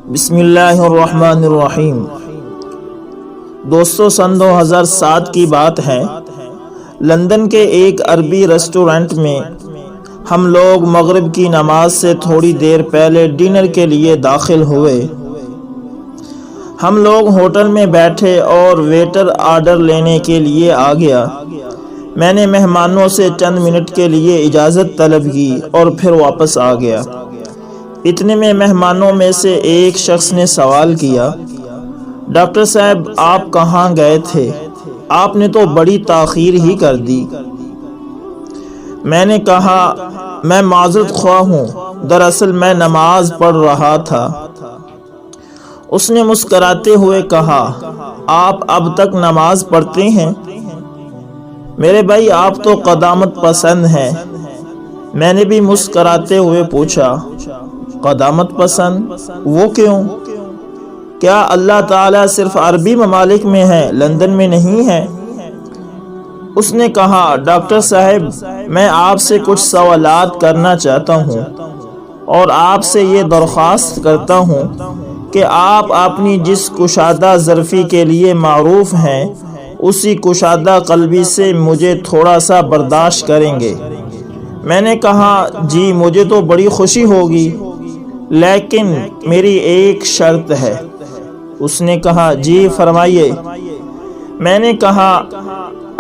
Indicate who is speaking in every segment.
Speaker 1: بسم اللہ الرحمن الرحیم۔ دوستو، سن 2007 کی بات ہے۔ لندن کے ایک عربی ریسٹورنٹ میں ہم لوگ مغرب کی نماز سے تھوڑی دیر پہلے ڈنر کے لیے داخل ہوئے۔ ہم لوگ ہوٹل میں بیٹھے اور ویٹر آرڈر لینے کے لیے آ گیا۔ میں نے مہمانوں سے چند منٹ کے لیے اجازت طلب کی اور پھر واپس آ گیا۔ اتنے میں مہمانوں میں سے ایک شخص نے سوال کیا، ڈاکٹر صاحب آپ کہاں گئے تھے؟ آپ نے تو بڑی تاخیر ہی کر دی۔ میں نے کہا میں معذرت خواہ ہوں، دراصل میں نماز پڑھ رہا تھا۔ اس نے مسکراتے ہوئے کہا، آپ اب تک نماز پڑھتے ہیں؟ میرے بھائی آپ تو قدامت پسند ہیں۔ میں نے بھی مسکراتے ہوئے پوچھا، قدامت پسند؟ وہ کیوں؟ کیا اللہ تعالیٰ صرف عربی ممالک میں ہے، لندن میں نہیں ہے؟ اس نے کہا، ڈاکٹر صاحب میں آپ سے کچھ سوالات کرنا چاہتا ہوں اور آپ سے یہ درخواست کرتا ہوں کہ آپ اپنی جس کشادہ ظرفی کے لیے معروف ہیں اسی کشادہ قلبی سے مجھے تھوڑا سا برداشت کریں گے۔ میں نے کہا جی مجھے تو بڑی خوشی ہوگی، لیکن میری ایک شرط ہے۔ اس نے کہا جی فرمائیے۔ میں نے کہا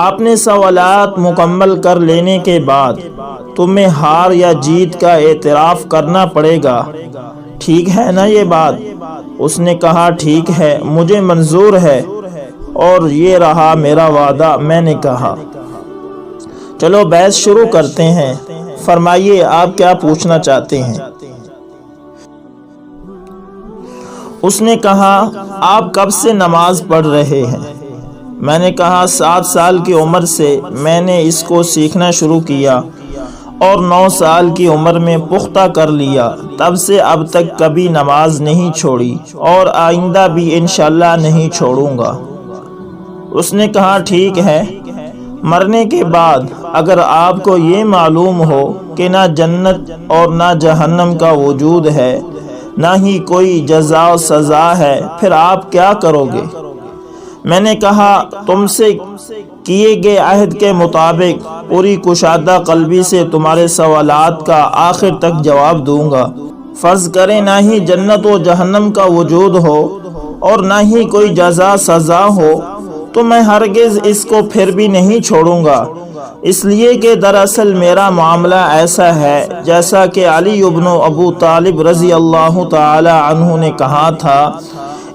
Speaker 1: اپنے سوالات مکمل کر لینے کے بعد تمہیں ہار یا جیت کا اعتراف کرنا پڑے گا، ٹھیک ہے نا یہ بات؟ اس نے کہا ٹھیک ہے، مجھے منظور ہے اور یہ رہا میرا وعدہ۔ میں نے کہا چلو بحث شروع کرتے ہیں، فرمائیے آپ کیا پوچھنا چاہتے ہیں؟ اس نے کہا آپ کب سے نماز پڑھ رہے ہیں؟ میں نے کہا 7 سال کی عمر سے میں نے اس کو سیکھنا شروع کیا اور 9 سال کی عمر میں پختہ کر لیا، تب سے اب تک کبھی نماز نہیں چھوڑی اور آئندہ بھی انشاءاللہ نہیں چھوڑوں گا۔ اس نے کہا ٹھیک ہے، مرنے کے بعد اگر آپ کو یہ معلوم ہو کہ نہ جنت اور نہ جہنم کا وجود ہے، نہ ہی کوئی جزا و سزا ہے، پھر آپ کیا کرو گے؟ میں نے کہا تم سے کیے گئے عہد کے مطابق پوری کشادہ قلبی سے تمہارے سوالات کا آخر تک جواب دوں گا۔ فرض کریں نہ ہی جنت و جہنم کا وجود ہو اور نہ ہی کوئی جزا سزا ہو تو میں ہرگز اس کو پھر بھی نہیں چھوڑوں گا، اس لیے کہ دراصل میرا معاملہ ایسا ہے جیسا کہ علی ابن ابو طالب رضی اللہ تعالی عنہ نے کہا تھا،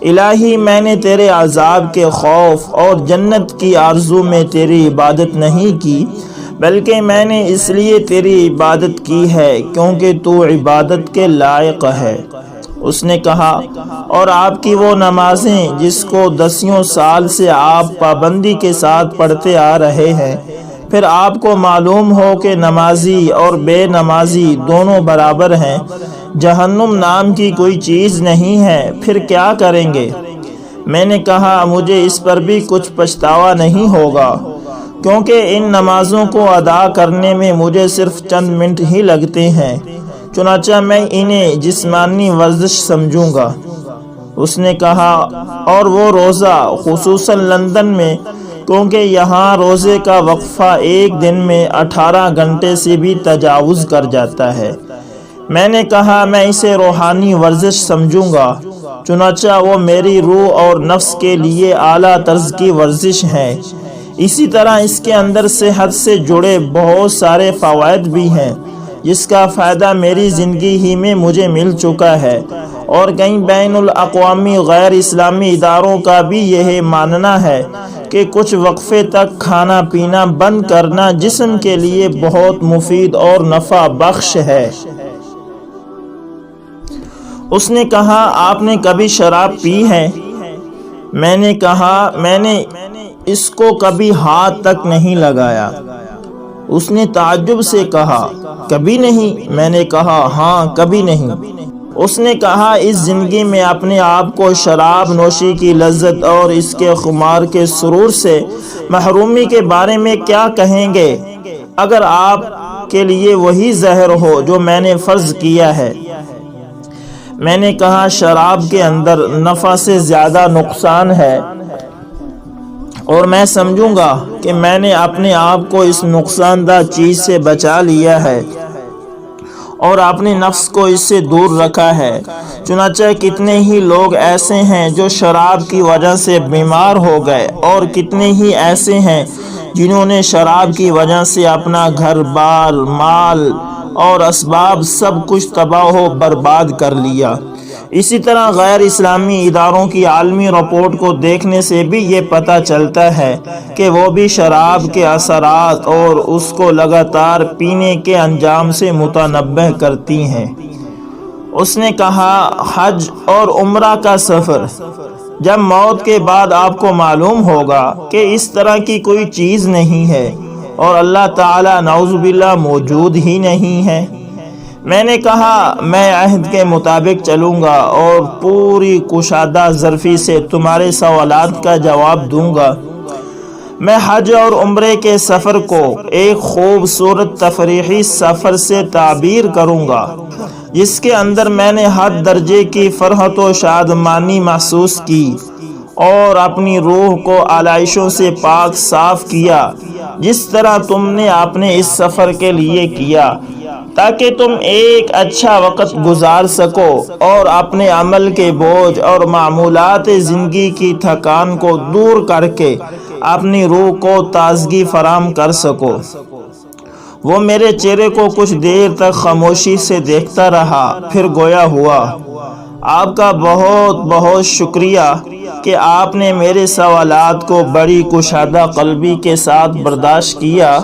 Speaker 1: الہی میں نے تیرے عذاب کے خوف اور جنت کی آرزو میں تیری عبادت نہیں کی، بلکہ میں نے اس لیے تیری عبادت کی ہے کیونکہ تو عبادت کے لائق ہے۔ اس نے کہا اور آپ کی وہ نمازیں جس کو 10 سال سے آپ پابندی کے ساتھ پڑھتے آ رہے ہیں، پھر آپ کو معلوم ہو کہ نمازی اور بے نمازی دونوں برابر ہیں، جہنم نام کی کوئی چیز نہیں ہے، پھر کیا کریں گے؟ میں نے کہا مجھے اس پر بھی کچھ پچھتاوا نہیں ہوگا کیونکہ ان نمازوں کو ادا کرنے میں مجھے صرف چند منٹ ہی لگتے ہیں، چنانچہ میں انہیں جسمانی ورزش سمجھوں گا۔ اس نے کہا اور وہ روزہ خصوصاً لندن میں، کیونکہ یہاں روزے کا وقفہ ایک دن میں 18 گھنٹے سے بھی تجاوز کر جاتا ہے۔ میں نے کہا میں اسے روحانی ورزش سمجھوں گا، چنانچہ وہ میری روح اور نفس کے لیے اعلیٰ طرز کی ورزش ہے۔ اسی طرح اس کے اندر صحت سے جڑے بہت سارے فوائد بھی ہیں جس کا فائدہ میری زندگی ہی میں مجھے مل چکا ہے، اور کئی بین الاقوامی غیر اسلامی اداروں کا بھی یہ ماننا ہے کہ کچھ وقفے تک کھانا پینا بند کرنا جسم کے لیے بہت مفید اور نفع بخش ہے۔ اس نے کہا آپ نے کبھی شراب پی ہے؟ میں نے کہا میں نے اس کو کبھی ہاتھ تک نہیں لگایا۔ اس نے تعجب سے کہا کبھی نہیں؟ میں نے کہا ہاں کبھی نہیں۔ اس نے کہا اس زندگی میں اپنے آپ کو شراب نوشی کی لذت اور اس کے خمار کے سرور سے محرومی کے بارے میں کیا کہیں گے اگر آپ کے لیے وہی زہر ہو جو میں نے فرض کیا ہے؟ میں نے کہا شراب کے اندر نفع سے زیادہ نقصان ہے، اور میں سمجھوں گا کہ میں نے اپنے آپ کو اس نقصان دہ چیز سے بچا لیا ہے اور اپنے نفس کو اس سے دور رکھا ہے۔ چنانچہ کتنے ہی لوگ ایسے ہیں جو شراب کی وجہ سے بیمار ہو گئے، اور کتنے ہی ایسے ہیں جنہوں نے شراب کی وجہ سے اپنا گھر بار، مال اور اسباب سب کچھ تباہ و برباد کر لیا۔ اسی طرح غیر اسلامی اداروں کی عالمی رپورٹ کو دیکھنے سے بھی یہ پتہ چلتا ہے کہ وہ بھی شراب کے اثرات اور اس کو لگاتار پینے کے انجام سے متنبہ کرتی ہیں۔ اس نے کہا حج اور عمرہ کا سفر، جب موت کے بعد آپ کو معلوم ہوگا کہ اس طرح کی کوئی چیز نہیں ہے اور اللہ تعالی نعوذ باللہ موجود ہی نہیں ہے۔ میں نے کہا میں عہد کے مطابق چلوں گا اور پوری کشادہ ظرفی سے تمہارے سوالات کا جواب دوں گا۔ میں حج اور عمرے کے سفر کو ایک خوبصورت تفریحی سفر سے تعبیر کروں گا، جس کے اندر میں نے ہر درجے کی فرحت و شادمانی محسوس کی اور اپنی روح کو آلائشوں سے پاک صاف کیا، جس طرح تم نے اپنے اس سفر کے لیے کیا، تاکہ تم ایک اچھا وقت گزار سکو اور اپنے عمل کے بوجھ اور معمولات زندگی کی تھکان کو دور کر کے اپنی روح کو تازگی فراہم کر سکو۔ وہ میرے چہرے کو کچھ دیر تک خاموشی سے دیکھتا رہا، پھر گویا ہوا، آپ کا بہت بہت شکریہ کہ آپ نے میرے سوالات کو بڑی کشادہ قلبی کے ساتھ برداشت کیا۔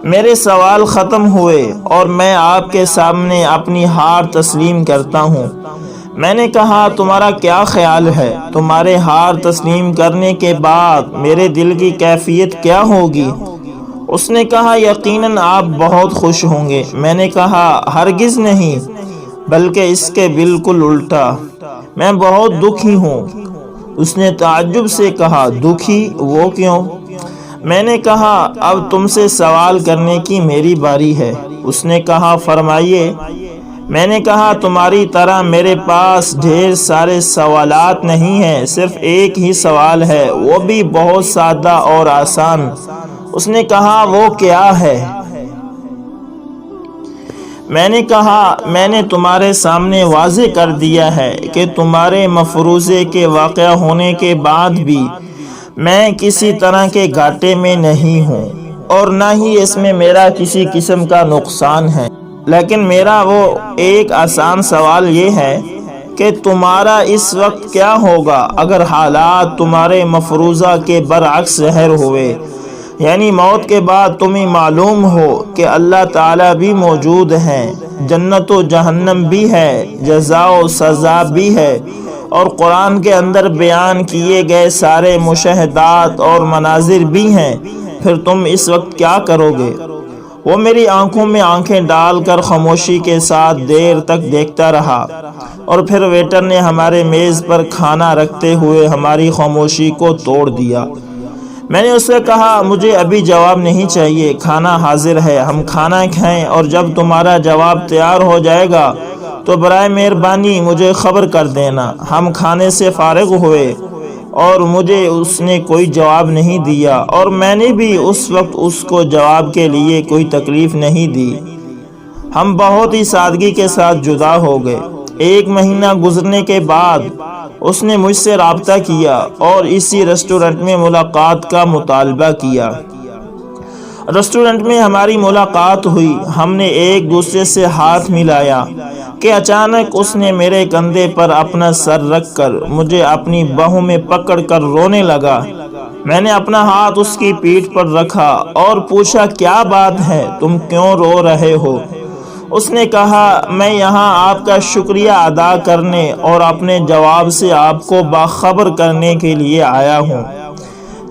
Speaker 1: میرے سوال ختم ہوئے اور میں آپ کے سامنے اپنی ہار تسلیم کرتا ہوں۔ میں نے کہا تمہارا کیا خیال ہے؟ تمہارے ہار تسلیم کرنے کے بعد میرے دل کی کیفیت کیا ہوگی؟ اس نے کہا یقیناً آپ بہت خوش ہوں گے۔ میں نے کہا ہرگز نہیں، بلکہ اس کے بالکل الٹا، میں بہت دکھی ہوں۔ اس نے تعجب سے کہا دکھی؟ وہ کیوں؟ میں نے کہا اب تم سے سوال کرنے کی میری باری ہے۔ اس نے کہا فرمائیے۔ میں نے کہا تمہاری طرح میرے پاس ڈھیر سارے سوالات نہیں ہیں، صرف ایک ہی سوال ہے، وہ بھی بہت سادہ اور آسان۔ اس نے کہا وہ کیا ہے؟ میں نے کہا میں نے تمہارے سامنے واضح کر دیا ہے کہ تمہارے مفروضے کے واقع ہونے کے بعد بھی میں کسی طرح کے گھاٹے میں نہیں ہوں، اور نہ ہی اس میں میرا کسی قسم کا نقصان ہے، لیکن میرا وہ ایک آسان سوال یہ ہے کہ تمہارا اس وقت کیا ہوگا اگر حالات تمہارے مفروضہ کے برعکس ظاہر ہوئے، یعنی موت کے بعد تمہیں معلوم ہو کہ اللہ تعالیٰ بھی موجود ہیں، جنت و جہنم بھی ہے، جزا و سزا بھی ہے، اور قرآن کے اندر بیان کیے گئے سارے مشاہدات اور مناظر بھی ہیں، پھر تم اس وقت کیا کرو گے؟ وہ میری آنکھوں میں آنکھیں ڈال کر خاموشی کے ساتھ دیر تک دیکھتا رہا، اور پھر ویٹر نے ہمارے میز پر کھانا رکھتے ہوئے ہماری خاموشی کو توڑ دیا۔ میں نے اس سے کہا مجھے ابھی جواب نہیں چاہیے، کھانا حاضر ہے، ہم کھانا کھائیں اور جب تمہارا جواب تیار ہو جائے گا تو برائے مہربانی مجھے خبر کر دینا۔ ہم کھانے سے فارغ ہوئے اور مجھے اس نے کوئی جواب نہیں دیا، اور میں نے بھی اس وقت اس کو جواب کے لیے کوئی تکلیف نہیں دی۔ ہم بہت ہی سادگی کے ساتھ جدا ہو گئے۔ 1 مہینہ گزرنے کے بعد اس نے مجھ سے رابطہ کیا اور اسی ریسٹورنٹ میں ملاقات کا مطالبہ کیا۔ ریسٹورنٹ میں ہماری ملاقات ہوئی، ہم نے ایک دوسرے سے ہاتھ ملایا کہ اچانک اس نے میرے کندھے پر اپنا سر رکھ کر مجھے اپنی باہوں میں پکڑ کر رونے لگا۔ میں نے اپنا ہاتھ اس کی پیٹھ پر رکھا اور پوچھا کیا بات ہے، تم کیوں رو رہے ہو؟ اس نے کہا میں یہاں آپ کا شکریہ ادا کرنے اور اپنے جواب سے آپ کو باخبر کرنے کے لیے آیا ہوں۔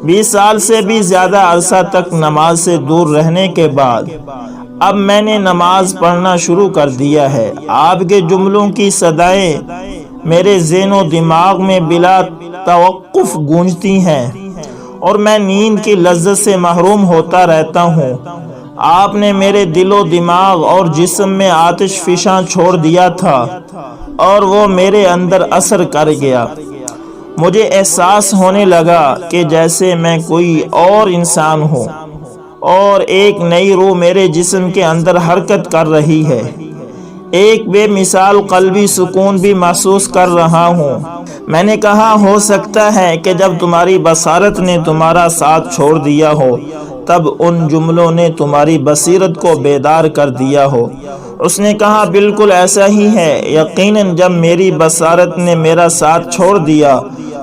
Speaker 1: 20 سال سے بھی زیادہ عرصہ تک نماز سے دور رہنے کے بعد اب میں نے نماز پڑھنا شروع کر دیا ہے۔ آپ کے جملوں کی صدائیں میرے ذہن و دماغ میں بلا توقف گونجتی ہیں اور میں نیند کی لذت سے محروم ہوتا رہتا ہوں۔ آپ نے میرے دل و دماغ اور جسم میں آتش فشاں چھوڑ دیا تھا۔ اور وہ میرے اندر اثر کر گیا۔ مجھے احساس ہونے لگا کہ جیسے میں کوئی اور انسان ہوں اور ایک نئی روح میرے جسم کے اندر حرکت کر رہی ہے۔ ایک بے مثال قلبی سکون بھی محسوس کر رہا ہوں۔ میں نے کہا ہو سکتا ہے کہ جب تمہاری بصارت نے تمہارا ساتھ چھوڑ دیا ہو تب ان جملوں نے تمہاری بصیرت کو بیدار کر دیا ہو۔ اس نے کہا بالکل ایسا ہی ہے، یقیناً جب میری بصارت نے میرا ساتھ چھوڑ دیا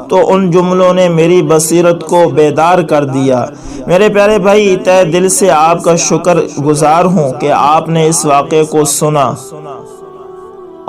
Speaker 1: تو ان جملوں نے میری بصیرت کو بیدار کر دیا۔ میرے پیارے بھائی، تہ دل سے آپ کا شکر گزار ہوں کہ آپ نے اس واقعے کو سنا،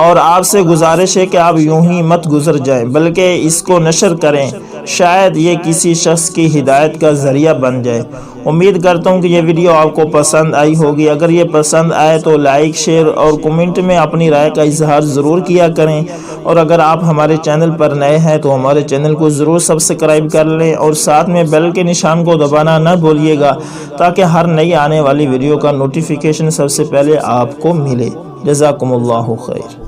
Speaker 1: اور آپ سے گزارش ہے کہ آپ یوں ہی مت گزر جائیں بلکہ اس کو نشر کریں، شاید یہ کسی شخص کی ہدایت کا ذریعہ بن جائے۔ امید کرتا ہوں کہ یہ ویڈیو آپ کو پسند آئی ہوگی۔ اگر یہ پسند آئے تو لائک، شیئر اور کمنٹ میں اپنی رائے کا اظہار ضرور کیا کریں، اور اگر آپ ہمارے چینل پر نئے ہیں تو ہمارے چینل کو ضرور سبسکرائب کر لیں اور ساتھ میں بیل کے نشان کو دبانا نہ بھولیے گا تاکہ ہر نئی آنے والی ویڈیو کا نوٹیفیکیشن سب سے پہلے آپ کو ملے۔ جزاکم اللہ خیر۔